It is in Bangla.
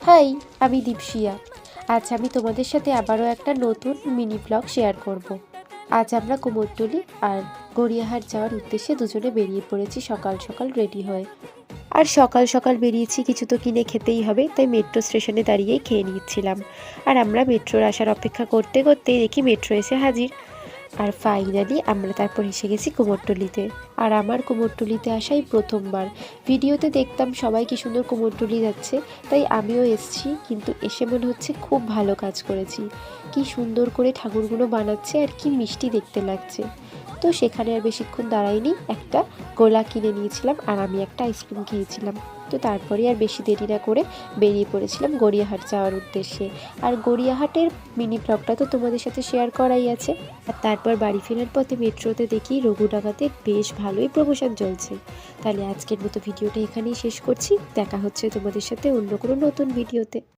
হাই, আমি দীপশিয়া। আজ আমি তোমাদের সাথে আবারও একটা নতুন মিনি ব্লগ শেয়ার করব। আজ আমরা কুমোরটুলি আর গড়িয়াহাট যাওয়ার উদ্দেশ্যে দুজনে বেরিয়ে পড়েছি সকাল সকাল রেডি হয়ে। আর সকাল সকাল বেরিয়েছি, কিছু তো কিনে খেতেই হবে, তাই মেট্রো স্টেশনে দাঁড়িয়েই খেয়ে নিচ্ছিলাম। আর আমরা মেট্রোর আসার অপেক্ষা করতে করতেই দেখি মেট্রো এসে হাজির। আর ফাইনালি আমরা তারপর এসে গেছি কুমোরটুলিতে। আর আমার কুমোরটুলিতে আসাই প্রথমবার। ভিডিওতে দেখতাম সবাই কি সুন্দর কুমোরটুলি যাচ্ছে, তাই আমিও এসেছি। কিন্তু এসে মনে হচ্ছে খুব ভালো কাজ করেছি। কি সুন্দর করে ঠাকুরগুলো বানাচ্ছে আর কি মিষ্টি দেখতে লাগছে। তো সেখানে আর বেশিক্ষণ দাঁড়াইনি, একটা গোলা কিনে নিয়েছিলাম আর আমি একটা আইসক্রিম খেয়েছিলাম। তো তারপরে আর বেশি দেরি না করে বেরিয়ে পড়েছিলাম গড়িয়াহাট যাওয়ার উদ্দেশ্যে। আর গড়িয়াহাটের মিনি ব্লগটা তো তোমাদের সাথে শেয়ার করাই আছে। আর তারপর বাড়ি ফেরার পথে মেট্রোতে দেখি রঘুডাঙ্গাতে বেশ ভালোই প্রমোশন চলছে। তাহলে আজকের মতো ভিডিওটা এখানেই শেষ করছি। দেখা হচ্ছে তোমাদের সাথে অন্য কোনো নতুন ভিডিওতে।